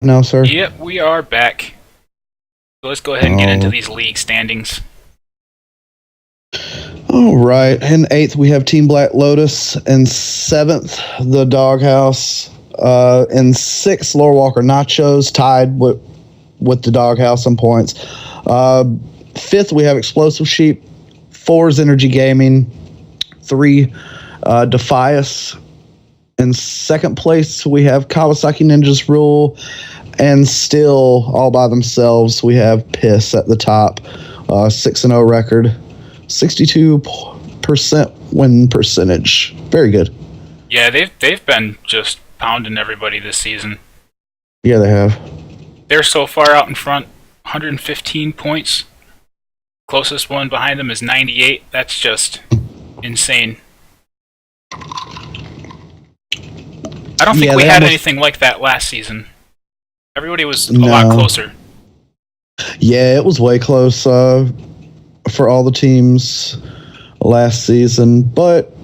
now, sir? Yep, we are back. So let's go ahead and get into these league standings. All right. In 8th, we have Team Black Lotus. In 7th, the Doghouse. In 6th, Laura Walker Nachos, tied with the Doghouse on points. 5th, we have Explosive Sheep. 4 is Energy Gaming. 3, Defias. In 2nd place, we have Kawasaki Ninjas Rule. And still, all by themselves, we have Piss at the top. 6-0 record. 62% win percentage. Very good. Yeah, they've been just pounding everybody this season. Yeah, they have. They're so far out in front, 115 points. Closest one behind them is 98. That's just insane. I don't think we had anything like that last season. Everybody was a lot closer. Yeah, it was way close for all the teams last season, but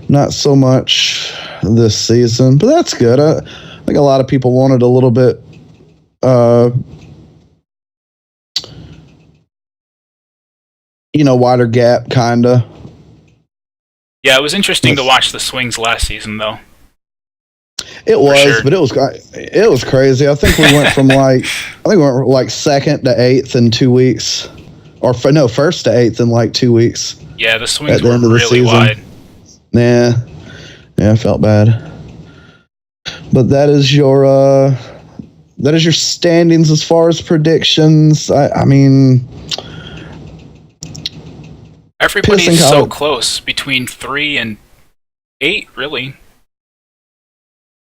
not so much this season. But that's good. I think a lot of people wanted a little bit wider gap, kind of. Yeah, it was interesting to watch the swings last season, though. It was, but it was crazy. I think we went from like 2nd to 8th in 2 weeks, or first to 8th in like 2 weeks. Yeah, the swings were really wide. Yeah, I felt bad. But that is your standings as far as predictions. I mean, everybody's so close between 3 and 8, really.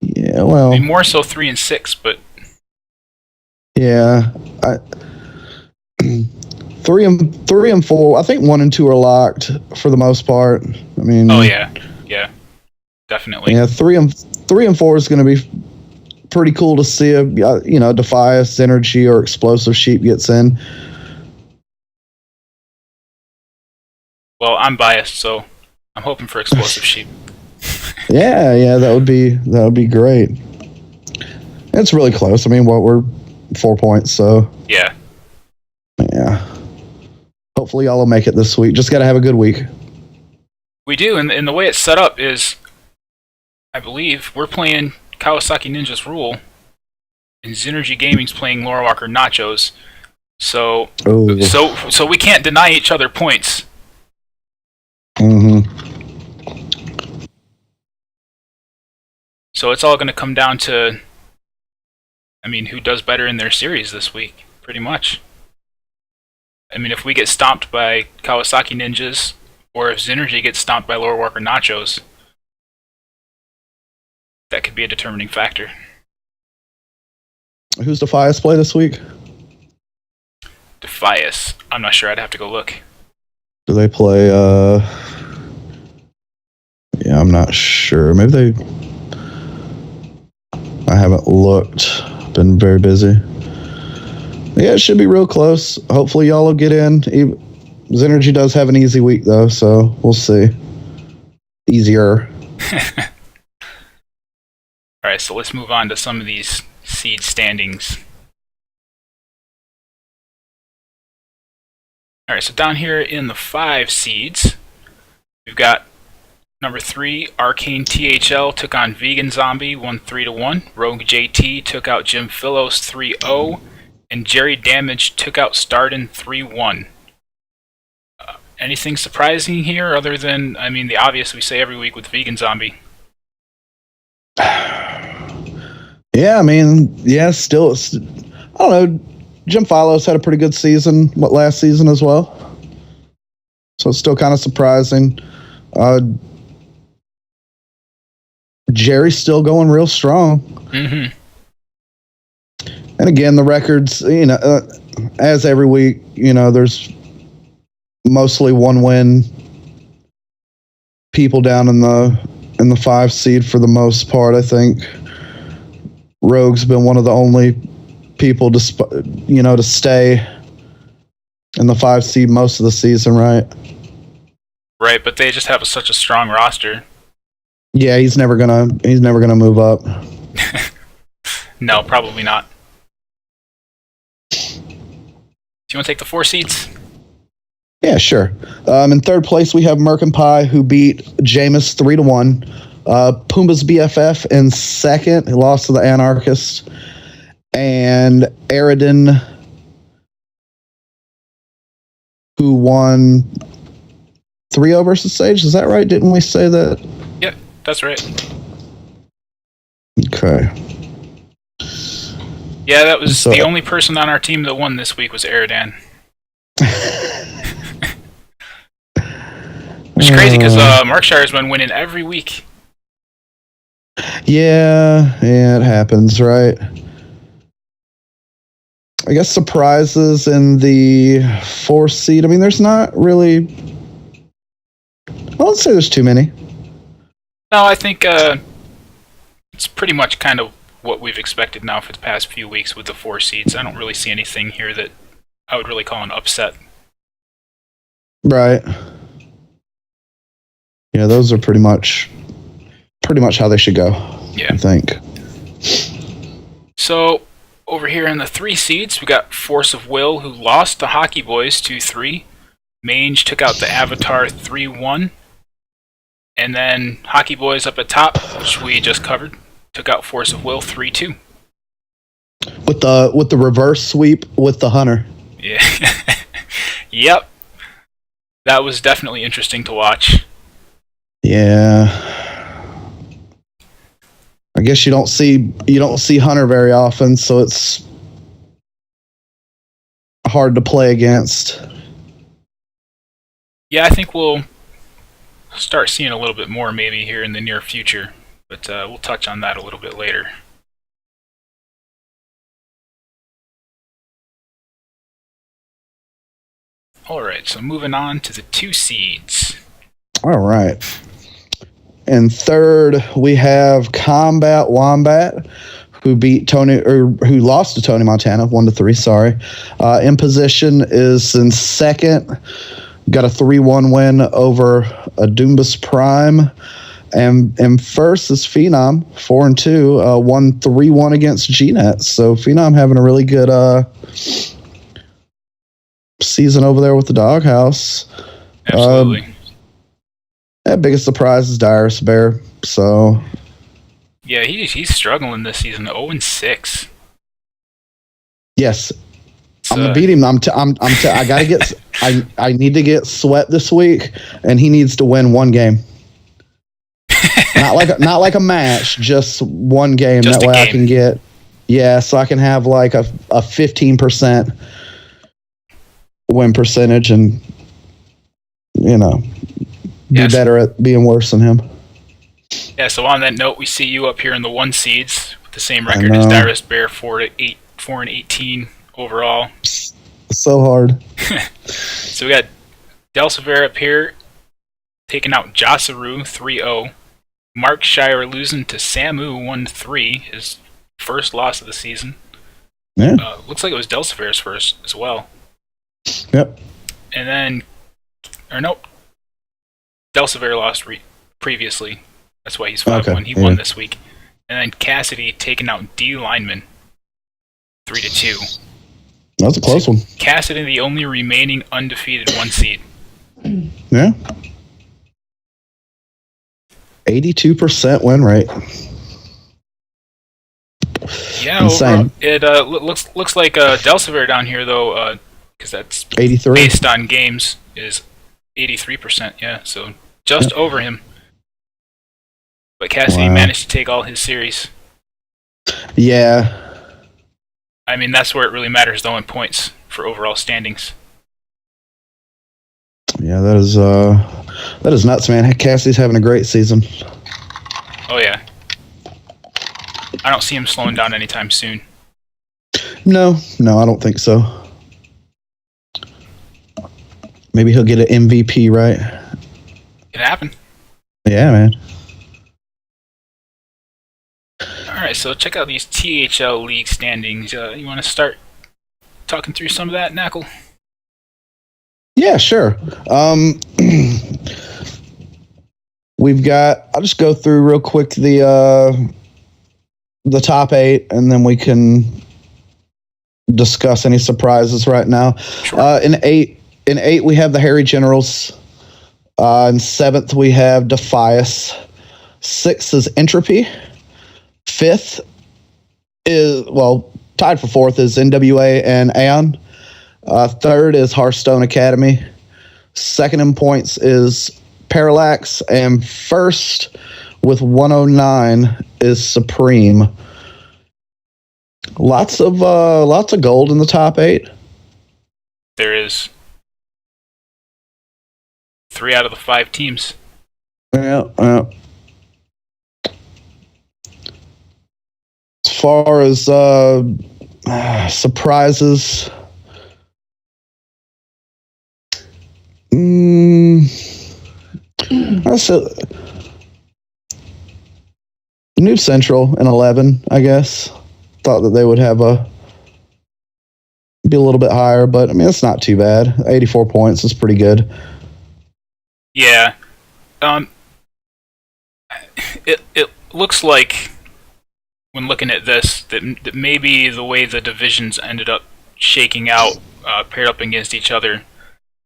Yeah, well, I mean, more so 3 and 6, but yeah, 3 and 4. I think 1 and 2 are locked for the most part. I mean, oh yeah, definitely. Yeah, 3 and 4 is going to be pretty cool to see. Defias, Energy, or Explosive Sheep gets in. Well, I'm biased, so I'm hoping for Explosive Sheep. Yeah, that would be great. It's really close. I mean, we're 4 points, so yeah. Hopefully, y'all will make it this week. Just got to have a good week. We do, and the way it's set up is, I believe, we're playing Kawasaki Ninjas Rule, and Synergy Gaming's playing Laura Walker Nachos. So we can't deny each other points. Mm-hmm. So it's all going to come down to, I mean, who does better in their series this week, pretty much. I mean, if we get stomped by Kawasaki Ninjas, or if Synergy gets stomped by Laura Walker Nachos, that could be a determining factor. Who's Defias play this week? Defias. I'm not sure. I'd have to go look. Do they play, yeah, I'm not sure. Maybe I haven't looked. Been very busy. Yeah, it should be real close. Hopefully y'all will get in. Synergy does have an easy week, though, so we'll see. Easier. Alright, so let's move on to some of these seed standings. Alright, so down here in the 5 seeds, we've got number 3, Arcane THL took on Vegan Zombie, won 3-1. Rogue JT took out Jim Philos 3-0. And Jerry Damage took out Starden 3-1. Anything surprising here other than, I mean, the obvious we say every week with Vegan Zombie? Yeah, I mean, still, I don't know. Jim Philos had a pretty good season, last season as well. So it's still kind of surprising. Jerry's still going real strong. Mm-hmm. And again, the records, as every week, there's mostly 1-win people down in the 5 seed for the most part. I think Rogue's been one of the only people to stay in the 5 seed most of the season, right? Right, but they just have such a strong roster. Yeah, he's never gonna move up. No, probably not. Do you want to take the 4 seeds? Yeah, sure. In third place, we have Merkin Pie, who beat Jameis 3-1. Pumbaa's BFF in second. He lost to the Anarchist. And Aridin, who won 3-0 versus Sage. Is that right? Didn't we say that? Yep, that's right. Okay. Yeah, that was the only person on our team that won this week was Eridan. Which is crazy because Markshire's been winning every week. Yeah, it happens, right? I guess surprises in the 4th seed. I mean, there's not really. Well, let's say there's too many. No, I think it's pretty much kind of what we've expected now for the past few weeks with the 4 seeds. I don't really see anything here that I would really call an upset. Right. Yeah, those are pretty much how they should go. Yeah. I think. So, over here in the 3 seeds, we got Force of Will, who lost the Hockey Boys 2-3. Mange took out the Avatar 3-1. And then Hockey Boys up at top, which we just covered, took out Force of Will 3-2. With the reverse sweep with the Hunter. Yeah. Yep. That was definitely interesting to watch. Yeah. I guess you don't see Hunter very often, so it's hard to play against. Yeah, I think we'll start seeing a little bit more maybe here in the near future, but we'll touch on that a little bit later. Alright, so moving on to the 2 seeds. All right. And third, we have Combat Wombat, who lost to Tony Montana 1-3. Sorry. In position is in second. Got a 3-1 win over Adumbus Prime. And first is Phenom 4-2. Won 3-1 against GNet. So Phenom having a really good season over there with the Doghouse. Absolutely. Biggest surprise is Dyrus Bear. So yeah, he's struggling this season. 0-6. Yes, I'm gonna beat him. I gotta get. I need to get Sweat this week, and he needs to win one game. not like a match, just one game. Just that way game. I can get. Yeah, so I can have like a 15% win percentage, and be better at being worse than him. Yeah, so on that note, we see you up here in the 1 seeds with the same record as Dyrus Bear, 4-18 overall. So hard. So we got Delsaver up here taking out Josaru 3-0. Markshire losing to Samu 1-3, his first loss of the season. Yeah. Looks like it was Delsaver's first as well. Yep. And then, nope. Delsaver lost previously. That's why he's 5-1. Okay, He won this week. And then Cassidy taking out D Lineman 3-2. That was a close one. Cassidy, the only remaining undefeated 1 seed. Yeah. 82% win rate. Yeah, insane. It looks like Delsaver down here though, because that's 83 based on games, is 83%. Yeah, so just over him. But Cassidy managed to take all his series. Yeah. I mean, that's where it really matters, though, in points for overall standings. Yeah, that is nuts, man. Cassidy's having a great season. Oh yeah. I don't see him slowing down anytime soon. No, I don't think so. Maybe he'll get an MVP, right? It happened. Yeah, man. Alright, so check out these THL league standings. You want to start talking through some of that, Knackle? Yeah, sure. We've got, I'll just go through real quick the the top 8, and then we can discuss any surprises right now. Sure. In eight, we have the Harry Generals. In 7th, we have Defias. 6th is Entropy. 5th is, tied for 4th is NWA and Aeon. 3rd is Hearthstone Academy. 2nd in points is Parallax, and 1st with 109 is Supreme. Lots of gold in the top 8. There is 3 out of the 5 teams. Yeah. As far as surprises, I said New Central in 11. I guess thought that they would have be a little bit higher, but I mean it's not too bad. 84 points is pretty good. Yeah. It looks like, when looking at this, that maybe the way the divisions ended up shaking out, paired up against each other,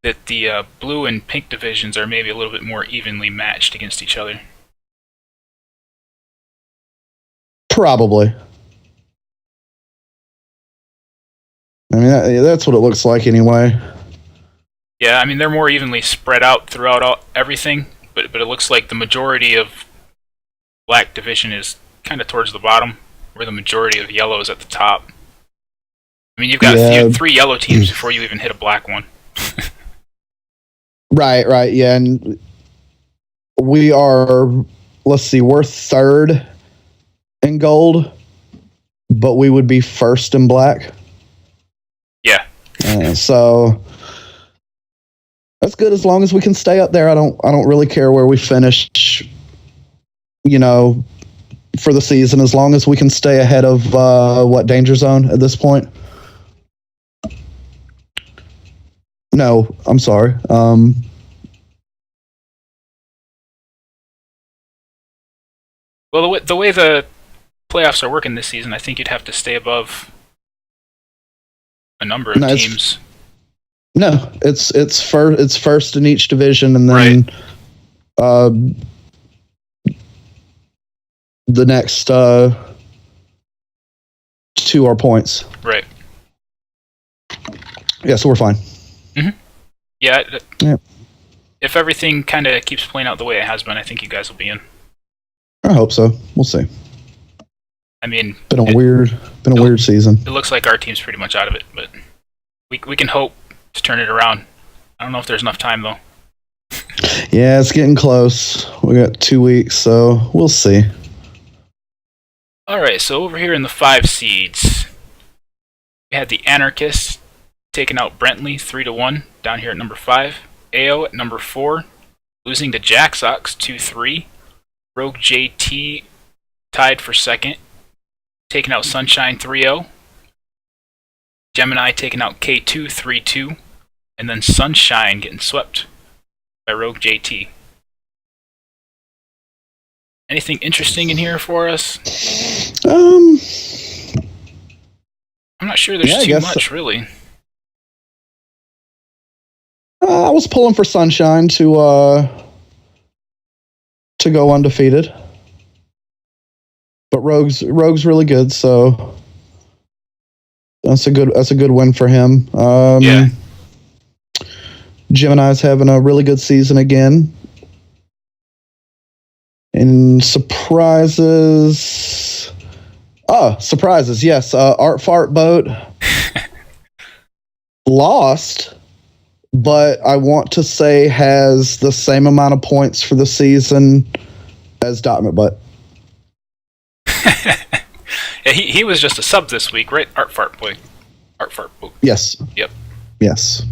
that the blue and pink divisions are maybe a little bit more evenly matched against each other. Probably. I mean, that's what it looks like anyway. Yeah, I mean, they're more evenly spread out throughout everything, but it looks like the majority of black division is kind of towards the bottom, where the majority of yellow is at the top. I mean, you've got 3 yellow teams before you even hit a black one. Right, yeah, and we are, let's see, we're 3rd in gold, but we would be 1st in black. Yeah. So that's good as long as we can stay up there. I don't really care where we finish, for the season, as long as we can stay ahead of Danger Zone at this point. No, I'm sorry. Well, the way the playoffs are working this season, I think you'd have to stay above a number of teams. It's first in each division, and then the next 2 are points. Right. Yeah, so we're fine. Mm-hmm. Yeah. If everything kind of keeps playing out the way it has been, I think you guys will be in. I hope so. We'll see. I mean, been a weird season. It looks like our team's pretty much out of it, but we can hope to turn it around. I don't know if there's enough time though. Yeah, it's getting close. We got 2 weeks, so we'll see. All right, so over here in the 5 seeds, we had the Anarchists taking out Brentley 3-1 down here at number 5. AO at number 4, losing to Jacksox 2-3. Rogue JT tied for 2nd, taking out Sunshine 3-0. Gemini taking out K2 3-2, and then Sunshine getting swept by Rogue JT. Anything interesting in here for us? I'm not sure there's too much, really. I was pulling for Sunshine to go undefeated, but Rogue's really good, so that's a good win for him. Yeah. Gemini's having a really good season again. And surprises. Surprises, yes. Art Fart Boat lost, but I want to say has the same amount of points for the season as Document Butt. Yeah, he was just a sub this week, right? Art Fart Boat. Yes. Yep. Yes.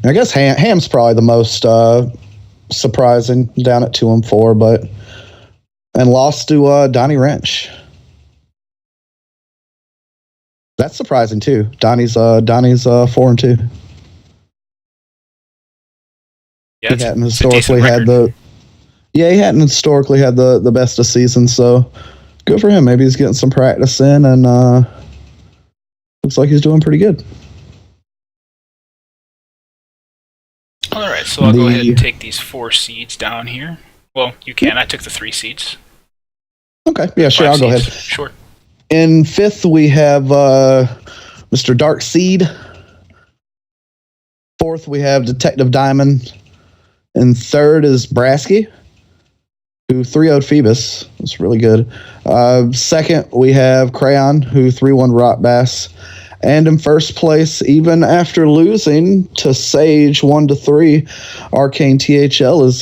I guess Ham's probably the most surprising, down at 2-4, and lost to Donnie Wrench. That's surprising too. Donnie's 4-2. Yeah, he hadn't historically had the best of seasons, so good for him. Maybe he's getting some practice in, and looks like he's doing pretty good. All right, so I'll go ahead and take these 4 seeds down here. Well, you can. I took the 3 seeds. Okay, yeah, sure. I'll go ahead. Sure. In 5th, we have Mr. Dark Seed. 4th, we have Detective Diamond. And 3rd is Brasky, who 3-0'd Phoebus. That's really good. 2nd, we have Crayon, who 3-1 Rock Bass. And in 1st place, even after losing to Sage 1-3, Arcane THL is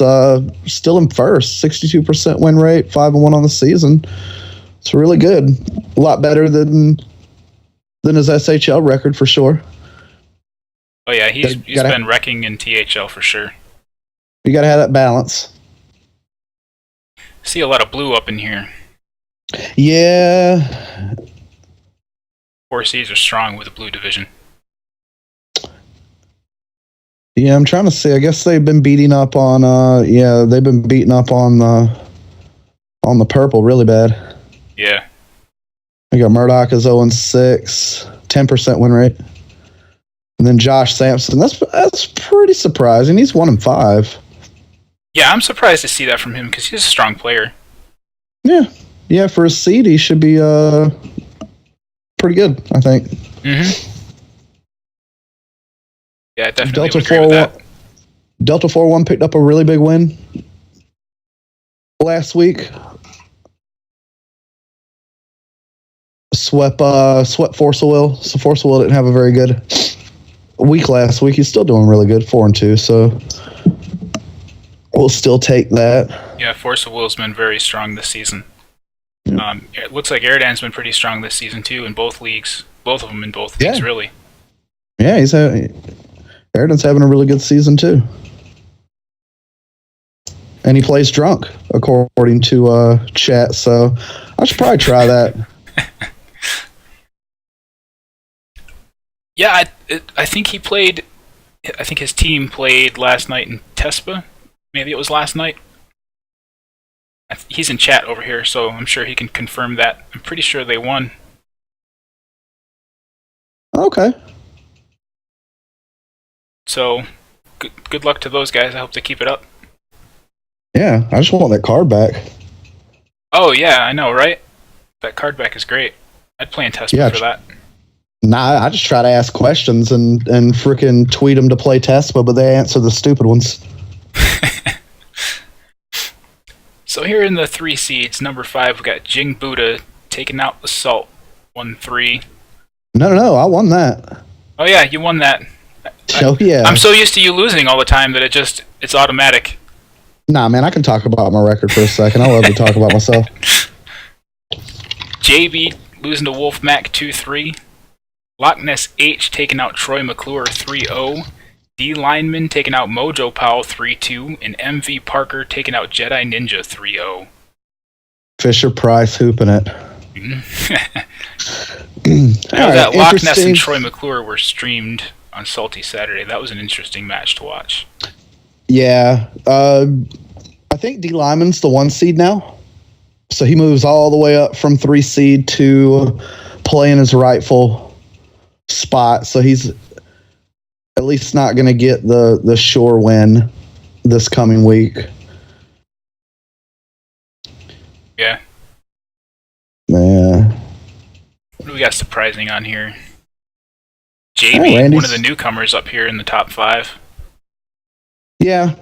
still in 1st. 62% win rate, 5-1 on the season. It's really good. A lot better than his SHL record for sure. Oh yeah, he's been wrecking in THL for sure. You got to have that balance. See a lot of blue up in here. Yeah. 4 seeds are strong with the blue division. Yeah, I'm trying to see. I guess they've been beating up on. They've been beating up on the purple really bad. Yeah. We got Murdoch is 0-6, 10% win rate, and then Josh Sampson. That's pretty surprising. He's 1-5. Yeah, I'm surprised to see that from him because he's a strong player. Yeah. For a seed, he should be pretty good, I think. Mm-hmm. Yeah, I definitely would agree with that. Delta 4-1 picked up a really big win last week. Swept Force of Will. So Force of Will didn't have a very good week last week. He's still doing really good, 4-2. So we'll still take that. Yeah, Force of Will's been very strong this season. It looks like Eridan's been pretty strong this season too in both leagues. Both of them in both leagues, really. Yeah, Eridan's having a really good season too. And he plays drunk, according to chat. So I should probably try that. Yeah, I think he played. I think his team played last night in Tespa. Maybe it was last night. He's in chat over here, so I'm sure he can confirm that. I'm pretty sure they won. Okay. So, good luck to those guys. I hope they keep it up. Yeah, I just want that card back. Oh, yeah, I know, right? That card back is great. I'd play in Tespa for that. Nah, I just try to ask questions and freaking tweet them to play Tespa, but they answer the stupid ones. So here in the 3 seeds, number 5, we got Jing Buddha taking out Assault 1-3. No, I won that. Oh yeah, you won that. Yeah. I'm so used to you losing all the time that it's automatic. Nah, man, I can talk about my record for a second. I love to talk about myself. JB losing to Wolf Mac 2-3. Loch Ness H taking out Troy McClure 3-0. D Lineman taking out Mojo Powell 3-2, and MV Parker taking out Jedi Ninja 3-0. Fisher Price hooping it. That Loch Ness and Troy McClure were streamed on Salty Saturday. That was an interesting match to watch. Yeah. I think D Lyman's the 1 seed now. So he moves all the way up from 3 seed to playing his rightful spot. So he's at least not going to get the sure win this coming week. Yeah. Man. What do we got surprising on here? JB, one of the newcomers up here in the top 5. Yeah.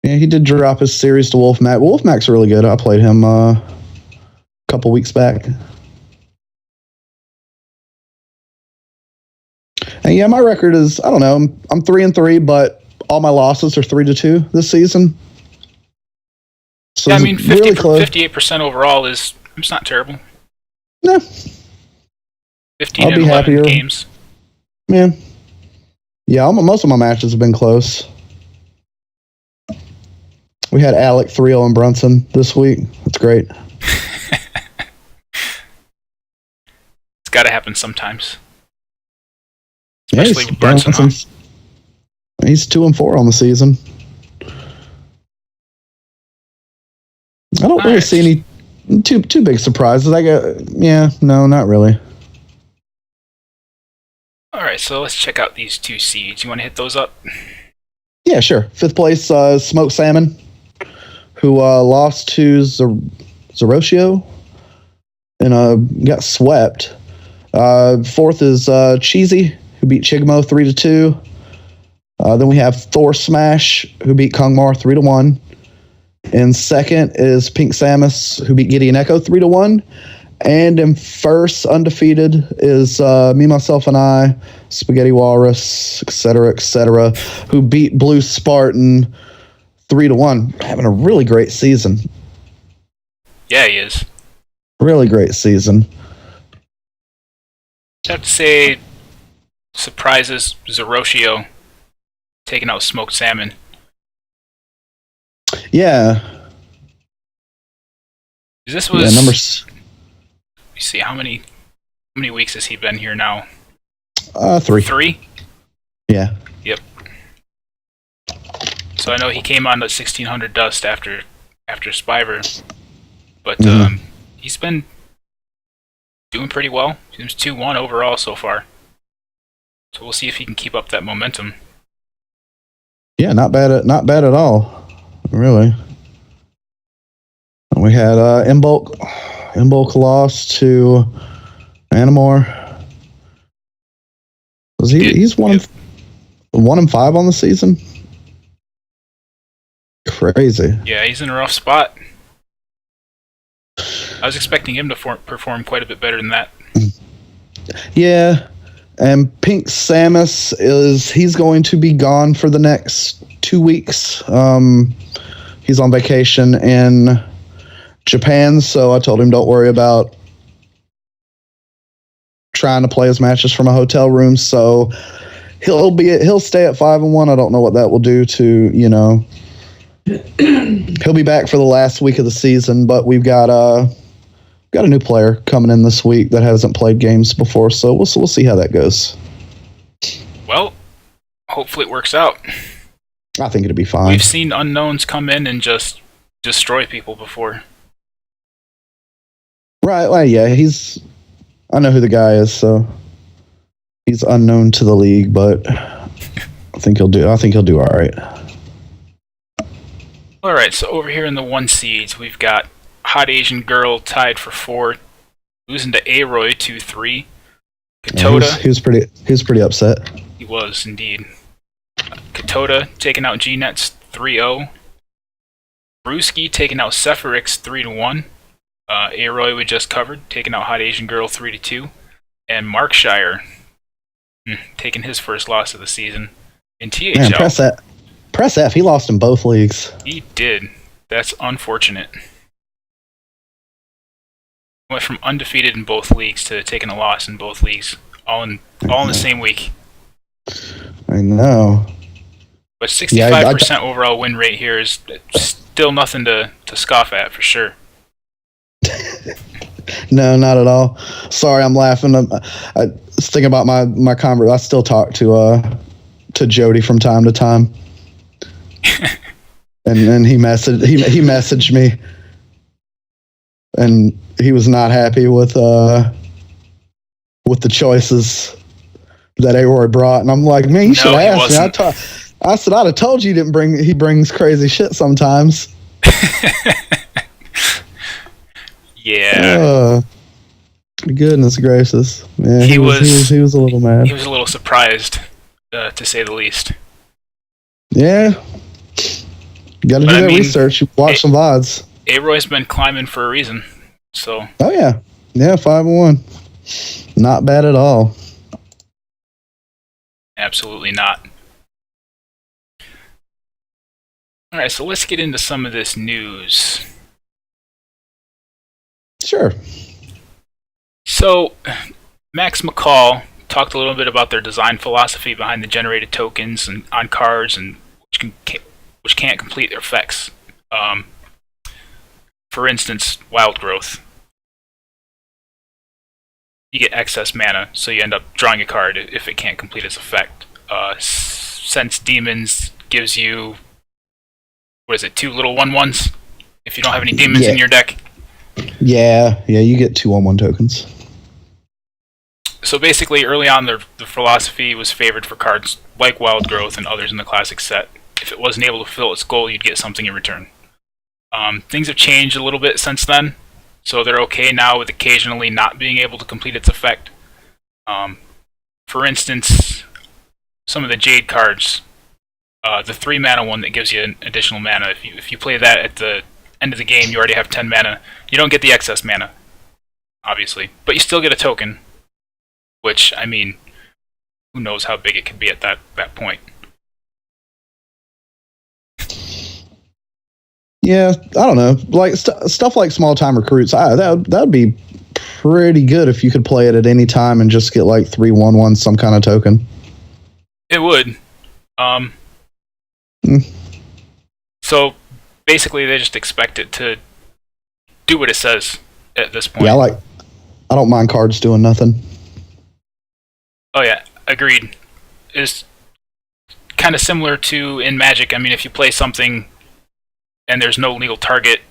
Yeah, he did drop his series to Wolfmac. Wolfmac's really good. I played him a couple weeks back. And yeah, my record is, I don't know, I'm 3-3, but all my losses are 3-2 this season. So yeah, I mean, 58% overall it's not terrible. Yeah. 15 and 11 games. Yeah. Yeah, most of my matches have been close. We had Alec 3-0 and Brunson this week. That's great. It's got to happen sometimes. Yeah, especially with Brunson. He's 2-4 on the season. I don't really see any two big surprises. No, not really. All right, so let's check out these 2 seeds. You want to hit those up? Yeah, sure. 5th place, Smoked Salmon, who lost to Zeroshio and got swept. 4th is Cheesy, who beat Chigmo 3-2. Then we have Thor Smash, who beat Kungmar 3-1. And 2nd is Pink Samus, who beat Gideon Echo 3-1. And in 1st, undefeated, is me, myself, and I, Spaghetti Walrus, etc., who beat Blue Spartan 3-1. Having a really great season. Yeah, he is. Really great season. I have to say, surprises Zeroshio taking out Smoked Salmon. Yeah. This was numbers. Let me see, how many weeks has he been here now? 3. 3? Yeah. Yep. So I know he came on the 1600 Dust after Spiver, but he's been doing pretty well. He was 2-1 overall so far. So we'll see if he can keep up that momentum. Yeah, not bad at all. Really. We had Imbolc lost to Animor. He's 1-5 on the season? Crazy. Yeah, he's in a rough spot. I was expecting him to perform quite a bit better than that. Yeah, and Pink Samus he's going to be gone for the next 2 weeks. He's on vacation in Japan, so I told him don't worry about trying to play his matches from a hotel room. So he'll stay at 5-1. I don't know what that will do to he'll be back for the last week of the season, but we've got a new player coming in this week that hasn't played games before, so we'll see how that goes. Well, hopefully it works out. I think it'll be fine. We've seen unknowns come in and just destroy people before. Right, well, yeah, I know who the guy is, so he's unknown to the league, but I think he'll do all right. All right, so over here in the 1 seeds, we've got Hot Asian Girl tied for 4, losing to Aroy 2-3. Katoda. He was pretty upset. He was indeed. Katoda taking out G-Nets 3-0. Brewski taking out Sephirox 3-1. Aroy we just covered, taking out Hot Asian Girl 3-2. And Markshire taking his first loss of the season in THL. Man, press F. He lost in both leagues. He did. That's unfortunate. Went from undefeated in both leagues to taking a loss in both leagues, all in the same week. I know. But 65% overall win rate here is still nothing to scoff at, for sure. No, not at all. Sorry, I'm laughing. I was thinking about my convert. I still talk to Jody from time to time. and he messaged me, and he was not happy with the choices that Aroy brought, and I'm like, man, you should ask me. I said I'd have told you he brings crazy shit sometimes. Yeah. Goodness gracious. Yeah, he was a little mad. He was a little surprised, to say the least. Yeah. You gotta do that research. Watch some VODs. Aroy's been climbing for a reason, so. Oh, yeah. Yeah, 5-1. Not bad at all. Absolutely not. Alright, so let's get into some of this news. Sure. So, Max McCall talked a little bit about their design philosophy behind the generated tokens and on cards, and which can't complete their effects. For instance, Wild Growth. You get excess mana, so you end up drawing a card if it can't complete its effect. Sense Demons gives you, 2 little 1/1s if you don't have any demons in your deck. Yeah, you get 2/1 tokens. So basically, early on, the philosophy was favored for cards like Wild Growth and others in the classic set. If it wasn't able to fulfill its goal, you'd get something in return. Things have changed a little bit since then, so they're okay now with occasionally not being able to complete its effect. For instance, some of the Jade cards, the 3 mana one that gives you an additional mana, if you play that at the end of the game, you already have 10 mana. You don't get the excess mana, obviously, but you still get a token, which, I mean, who knows how big it could be at that point. Yeah, I don't know. Like stuff like small time recruits, that'd be pretty good if you could play it at any time and just get like 3/1/1 some kind of token. It would. So basically, they just expect it to do what it says at this point. Yeah, I don't mind cards doing nothing. Oh yeah, agreed. It's kind of similar to in Magic. I mean, if you play something and there's no legal target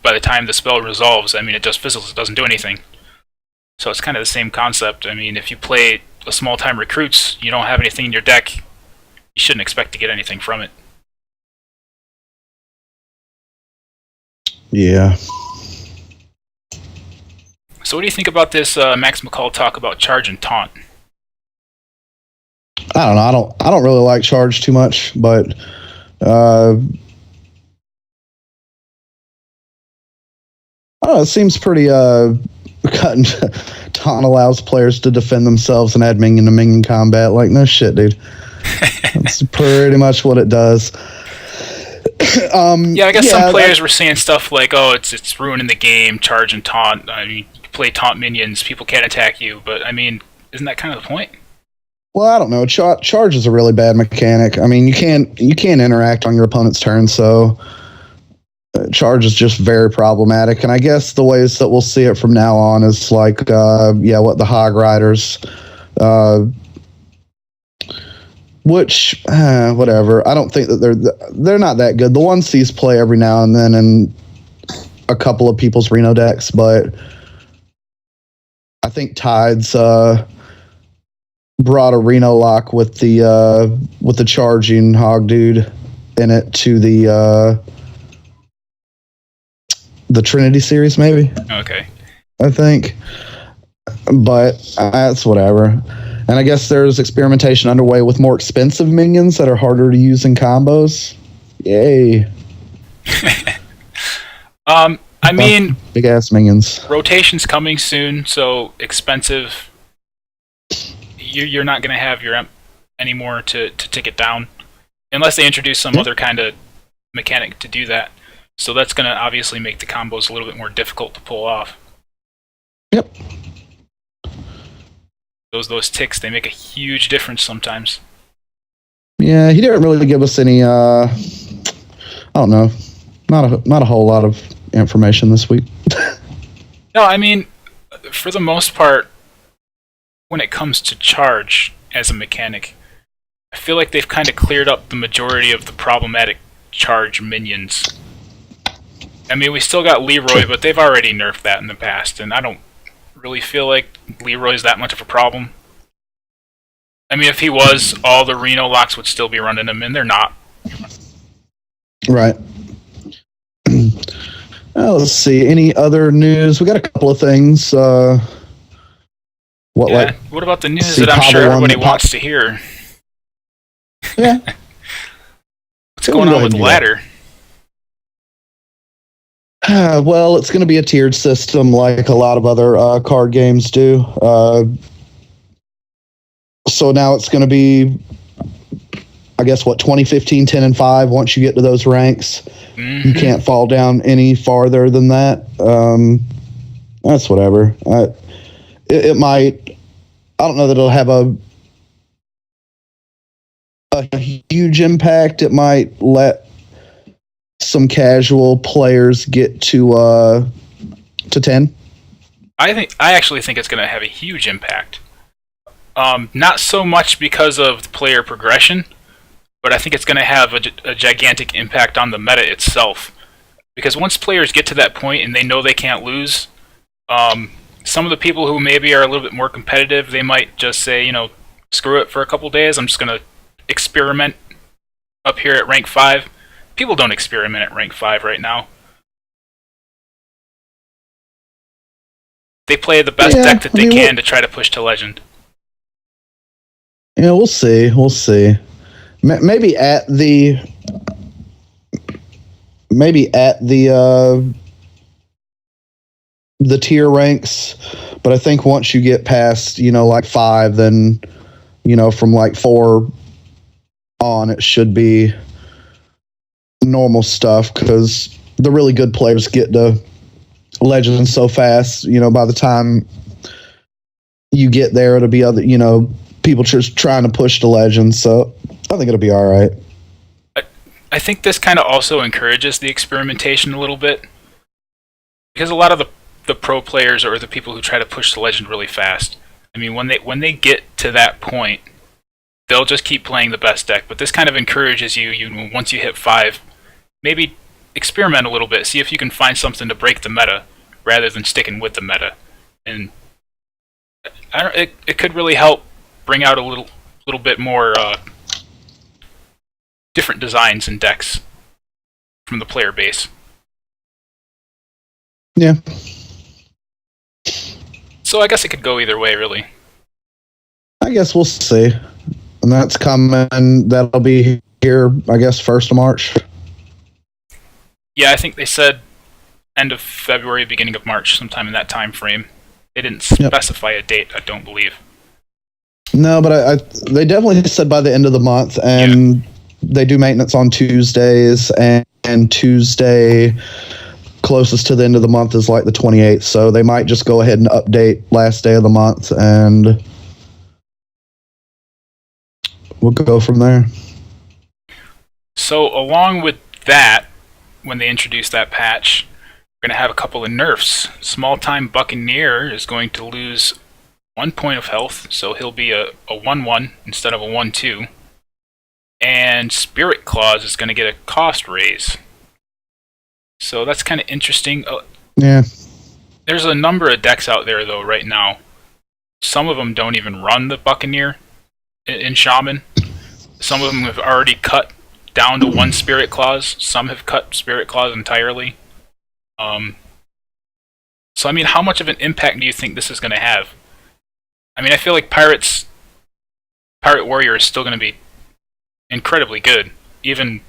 by the time the spell resolves, I mean, it just fizzles. It doesn't do anything. So it's kind of the same concept. I mean, if you play a small time recruits, you don't have anything in your deck, you shouldn't expect to get anything from it. Yeah. So what do you think about this Max McCall talk about charge and taunt? I don't know. I don't really like charge too much, but I don't know, it seems pretty cut and taunt allows players to defend themselves and add minion to minion combat. Like, no shit, dude. That's pretty much what it does. Yeah, I guess some players were saying stuff like, "Oh, it's ruining the game, charge and taunt. I mean, you play taunt minions, people can't attack you." But I mean, isn't that kind of the point? Well, I don't know. Charge is a really bad mechanic. I mean, you can't interact on your opponent's turn, so charge is just very problematic. And I guess the ways that we'll see it from now on is like, what the Hog Riders, which whatever. I don't think that they're not that good. The ones these play every now and then in a couple of people's Reno decks, but I think Tides brought a Reno lock with the charging hog dude in it to the Trinity series, maybe. Okay. I think, but that's whatever. And I guess there's experimentation underway with more expensive minions that are harder to use in combos. Yay! I mean, big ass minions. Rotation's coming soon, so expensive. You're not going to have your Emp anymore to tick it down, unless they introduce some other kind of mechanic to do that. So that's going to obviously make the combos a little bit more difficult to pull off. Yep. Those ticks, they make a huge difference sometimes. Yeah, he didn't really give us any. I don't know, not a whole lot of information this week. No, I mean, for the most part, when it comes to charge as a mechanic, I feel like they've kind of cleared up the majority of the problematic charge minions. I mean, we still got Leroy, but they've already nerfed that in the past, and I don't really feel like Leroy's that much of a problem. I mean, if he was, all the Reno locks would still be running him, and they're not. Right. Let's see. Any other news? We got a couple of things. What about the news that I'm sure everybody wants to hear? Yeah. What's going on with Ladder? Well, it's going to be a tiered system like a lot of other card games do. So now it's going to be, I guess, 2015, 10, and 5. Once you get to those ranks, you can't fall down any farther than that. That's whatever. It might, I don't know that it'll have a huge impact. It might let some casual players get to 10. I actually think it's going to have a huge impact. Not so much because of the player progression, but I think it's going to have a gigantic impact on the meta itself. Because once players get to that point and they know they can't lose, some of the people who maybe are a little bit more competitive, they might just say, screw it for a couple days. I'm just going to experiment up here at rank 5. People don't experiment at rank 5 right now. They play the best deck that they can to try to push to legend. Yeah, we'll see. We'll see. Maybe at the tier ranks, but I think once you get past, like 5, then, from like 4 on, it should be normal stuff, because the really good players get to legends so fast. By the time you get there, it'll be other, people just trying to push to legends. So I think it'll be all right. I think this kind of also encourages the experimentation a little bit, because a lot of the pro players or the people who try to push the legend really fast, I mean, when they get to that point, they'll just keep playing the best deck. But this kind of encourages you once you hit 5, maybe experiment a little bit, see if you can find something to break the meta rather than sticking with the meta. And it could really help bring out a little bit more different designs and decks from the player base. Yeah. So I guess it could go either way, really. I guess we'll see. And that's coming. That'll be here, I guess, 1st of March. Yeah, I think they said end of February, beginning of March, sometime in that time frame. They didn't specify a date, I don't believe. No, but they definitely said by the end of the month, and they do maintenance on Tuesdays, and Tuesday closest to the end of the month is like the 28th, so they might just go ahead and update last day of the month, and we'll go from there. So along with that, when they introduce that patch, we're going to have a couple of nerfs. Small-time Buccaneer is going to lose 1 point of health, so he'll be a 1-1 instead of a 1-2. And Spirit Claws is going to get a cost raise. So that's kind of interesting. Yeah. There's a number of decks out there, though, right now. Some of them don't even run the Buccaneer in Shaman. Some of them have already cut down to 1 Spirit Claws. Some have cut Spirit Claws entirely. So, I mean, how much of an impact do you think this is going to have? I mean, I feel like Pirate Warrior is still going to be incredibly good, even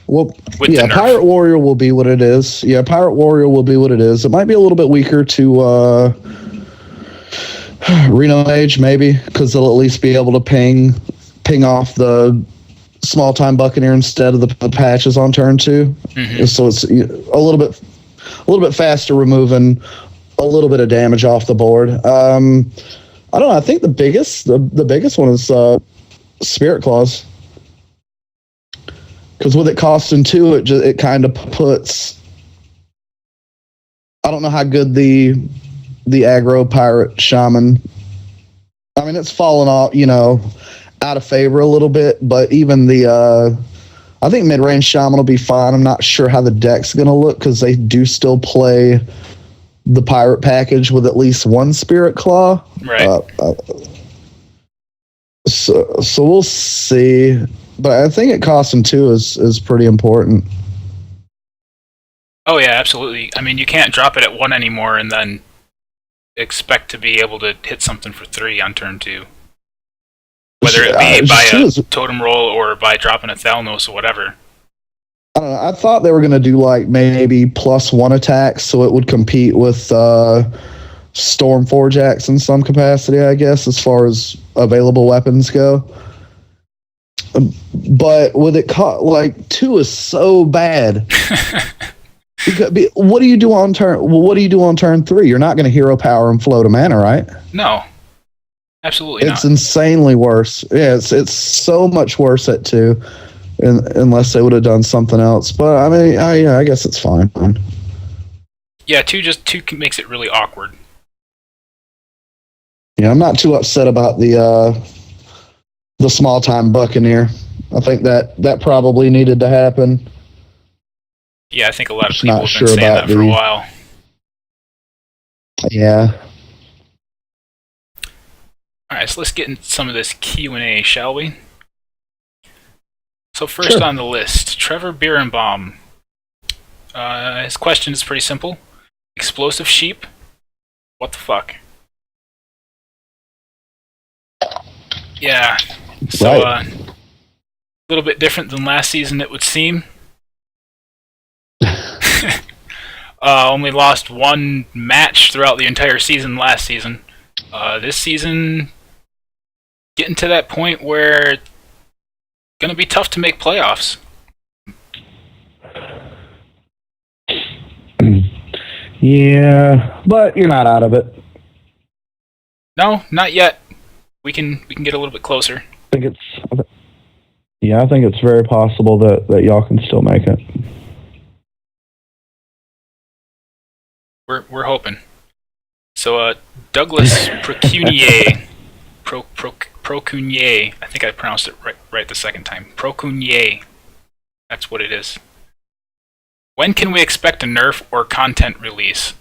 with the nerf. Pirate Warrior will be what it is. Yeah, Pirate Warrior will be what it is. It might be a little bit weaker to Reno Mage, maybe, because they'll at least be able to ping off the small-time Buccaneer instead of the patches on turn 2. Mm-hmm. So it's a little bit faster, removing a little bit of damage off the board. I don't know. I think the biggest one is Spirit Claws, because with it costing 2, it kind of puts. I don't know how good the aggro pirate shaman. I mean, it's fallen off, out of favor a little bit, but even I think mid-range shaman will be fine. I'm not sure how the deck's going to look, because they do still play the pirate package with at least 1 Spirit Claw. Right. So we'll see. But I think it costing 2 is pretty important. Oh, yeah, absolutely. I mean, you can't drop it at 1 anymore and then expect to be able to hit something for 3 on turn 2. Whether it be by a totem roll or by dropping a Thalnos or whatever. I don't know. I thought they were going to do like maybe +1 attacks, so it would compete with Stormforge Axe in some capacity, I guess, as far as available weapons go. But with it, 2 is so bad. What do you do on turn? Well, what do you do on turn 3? You're not going to hero power and float a mana, right? No, absolutely not. It's insanely worse. Yeah, it's so much worse at 2. Unless they would have done something else, but I mean, I guess it's fine. Yeah, 2 makes it really awkward. Yeah, I'm not too upset about the small time Buccaneer. I think that probably needed to happen. Yeah, I think a lot of Just people not have been sure saying about that for a while. Yeah. All right, so let's get into some of this Q&A, shall we? So first Sure. on the list, Trevor Birnbaum. His question is pretty simple. Explosive sheep? What the fuck? Yeah. So, Right. a little bit different than last season, it would seem. Only lost one match throughout the entire season last season. This season, getting to that point where it's going to be tough to make playoffs. Yeah, but you're not out of it. No, not yet. We can get a little bit closer. I think it's very possible that y'all can still make it. We're hoping. So, Douglas Procunier, Procunier. I think I pronounced it right the second time. Procunier. That's what it is. When can we expect a nerf or content release?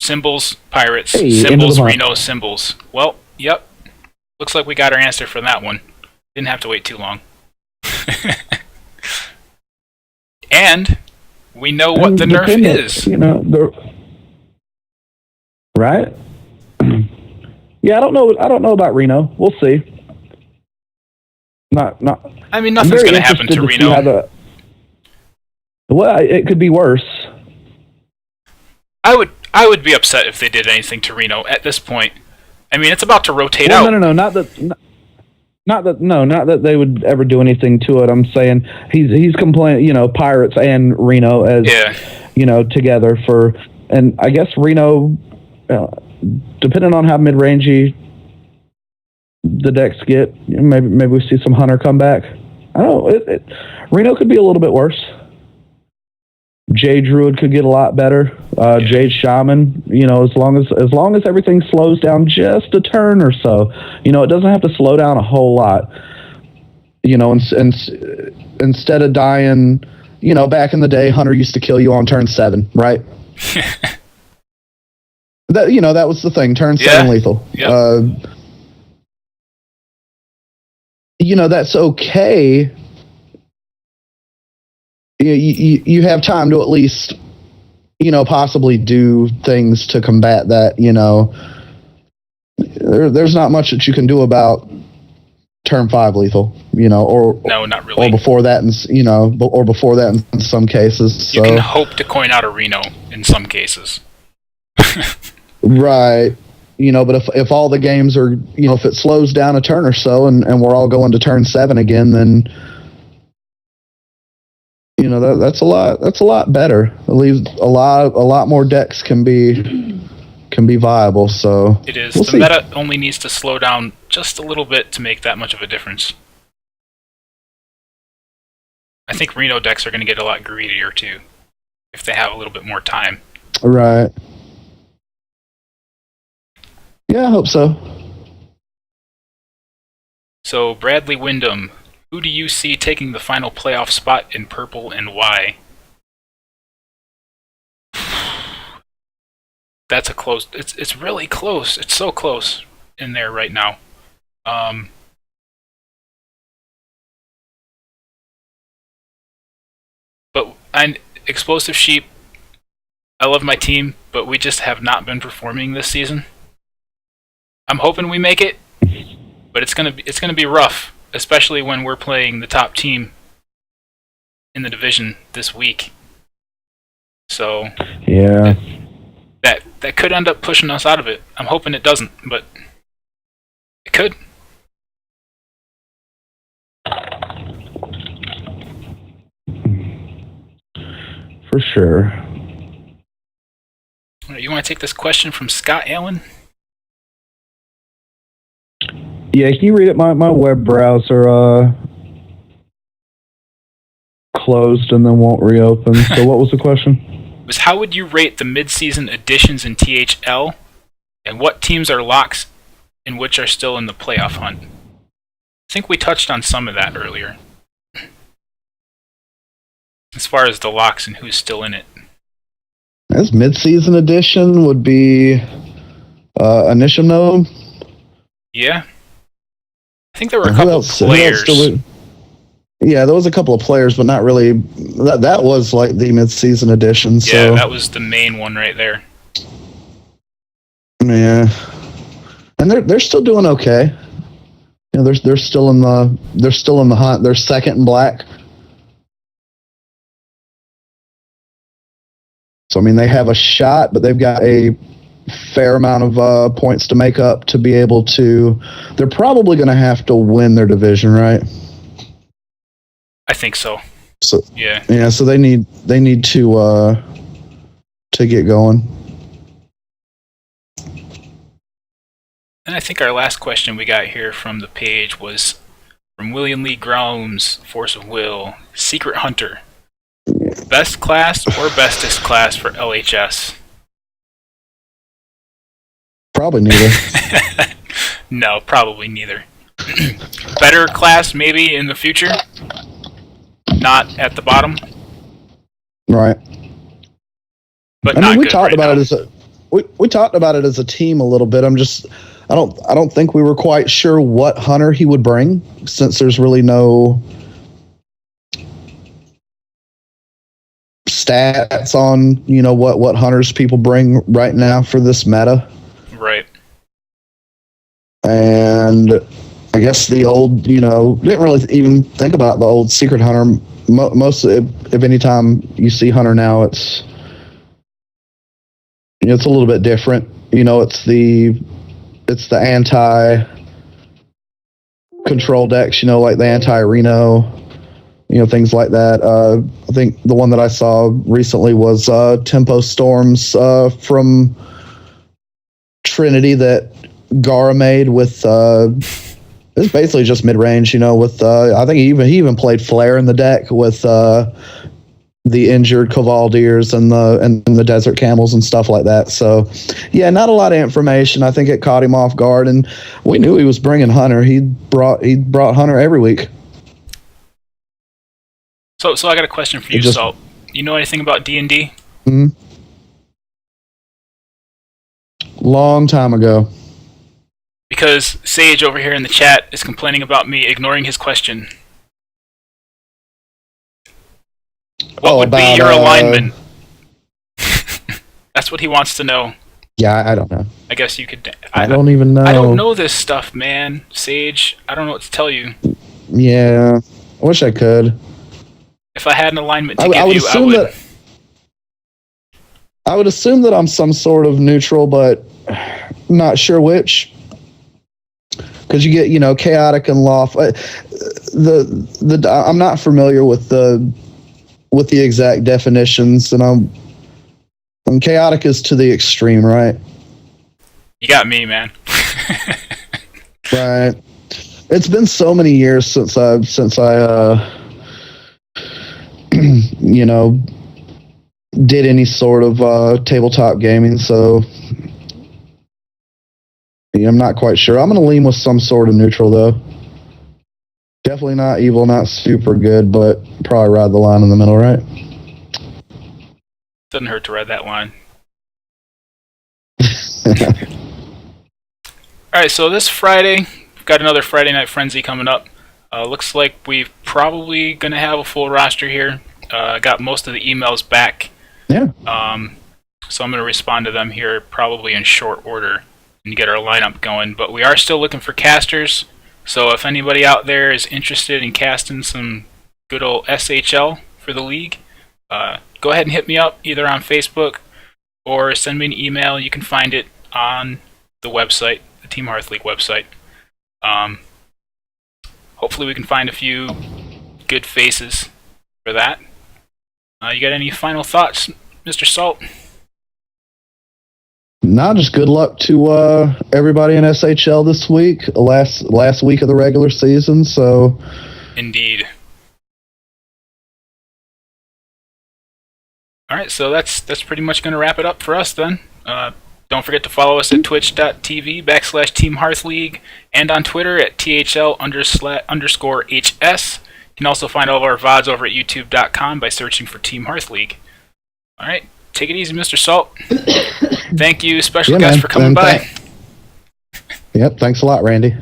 Symbols, Pirates. Hey, Symbols, Reno, Symbols. Well, yep. Looks like we got our answer for that one. Didn't have to wait too long. And we know what the nerf is. You know, right? Yeah, I don't know about Reno. We'll see. Not. I mean, nothing's going to happen to Reno. Well, it could be worse. I would be upset if they did anything to Reno at this point. I mean, it's about to rotate out. No, not that they would ever do anything to it. I'm saying he's complaining, you know, Pirates and Reno as together for, and I guess Reno, depending on how mid-rangey the decks get, maybe we see some Hunter come back. I don't know. Reno could be a little bit worse. Jade Druid could get a lot better. Jade Shaman, you know, as long as everything slows down just a turn or so, you know, it doesn't have to slow down a whole lot. You know, and instead of dying, you know, back in the day, Hunter used to kill you on turn 7, right? That was the thing. Turn 7 lethal. Yep. You know, that's okay. You have time to at least, you know, possibly do things to combat that. You know, there's not much that you can do about turn 5 lethal. You know, or no, not really. Or before that, or before that in some cases. You can hope to coin out a Reno in some cases. Right. You know, but if all the games are, you know, if it slows down a turn or so, and we're all going to turn 7 again, then, you know, that's a lot better. At least a lot more decks can be viable. So it is. The meta only needs to slow down just a little bit to make that much of a difference. I think Reno decks are going to get a lot greedier too, if they have a little bit more time. Right. Yeah, I hope so. So, Bradley Wyndham, who do you see taking the final playoff spot in purple and why? That's a close... It's really close. It's so close in there right now. But Explosive Sheep, I love my team, but we just have not been performing this season. I'm hoping we make it, but it's gonna be rough, especially when we're playing the top team in the division this week. So yeah, that could end up pushing us out of it. I'm hoping it doesn't, but it could. For sure. All right, you want to take this question from Scott Allen? Yeah, can you read it? My web browser closed and then won't reopen. So what was the question? It was, how would you rate the mid-season additions in THL, and what teams are locks and which are still in the playoff hunt? I think we touched on some of that earlier. as far as the locks and who's still in it. This mid-season edition would be Anishimno. Yeah. I think there were a And couple of players. Yeah, there was a couple of players, but not really. That was like the mid-season edition. Yeah, so. that was the main one right there. Yeah, and they're still doing okay. You know, they're still in the hunt. They're second in black. So I mean, they have a shot, but they've got a fair amount of points to make up to be able to. They're probably going to have to win their division, right? I think so. So yeah. So they need to get going. And I think our last question we got here from the page was from William Lee Gromes, Force of Will, Secret Hunter. Best class or bestest class for LHS? Probably neither. No, probably neither. Better class maybe in the future? Not at the bottom? Right. But I mean, we good talked right about now. it as we talked about it as a team a little bit. I don't think we were quite sure what hunter he would bring, since there's really no stats on, what hunters people bring right now for this meta. Right. And I guess the old, didn't really even think about the old secret hunter. Most, if any time you see hunter now, it's it's a little bit different. It's the anti control decks, like the anti Reno, things like that. I think the one that I saw recently was Tempo Storms from Trinity that Gara made with it's basically just mid range, with I think he even played Flare in the deck with the injured Cavaldiers and the Desert Camels and stuff like that. So, yeah, not a lot of information. I think it caught him off guard, and we knew he was bringing Hunter. He brought Hunter every week. So I got a question for you, Salt. You know anything about D&D? Mm-hmm. Long time ago. Because Sage over here in the chat is complaining about me ignoring his question. What would be your alignment? That's what he wants to know. Yeah, I don't know. I guess you could... I don't even know. I don't know this stuff, man. Sage, I don't know what to tell you. Yeah, I wish I could. If I had an alignment to give you, I would... I would assume that I'm some sort of neutral, but not sure which. Because you get, chaotic and loft. I'm not familiar with the exact definitions, and chaotic is to the extreme, right? You got me, man. Right. It's been so many years since I did any sort of tabletop gaming, so I'm not quite sure. I'm going to lean with some sort of neutral, though. Definitely not evil, not super good, but probably ride the line in the middle, right? Doesn't hurt to ride that line. Alright, so this Friday, we've got another Friday Night Frenzy coming up. Looks like we're probably going to have a full roster here. Got most of the emails back. Yeah. So I'm going to respond to them here probably in short order and get our lineup going. But we are still looking for casters. So if anybody out there is interested in casting some good old SHL for the league, go ahead and hit me up either on Facebook or send me an email. You can find it on the website, the Team Hearth League website. Hopefully we can find a few good faces for that. You got any final thoughts, Mr. Salt? Nah, just good luck to everybody in SHL this week, last week of the regular season. So, indeed. All right, so that's pretty much going to wrap it up for us then. Don't forget to follow us at twitch.tv/Team Hearth League and on Twitter at THL_HS. can also find all of our VODs over at youtube.com by searching for Team Hearth League. All right, take it easy, Mr. Salt. Thank you, special guest, for coming by. Yep, thanks a lot, Randy.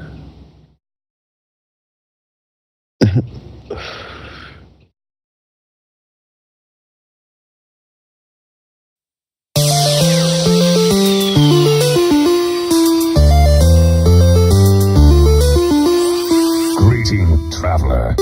Greeting, traveler.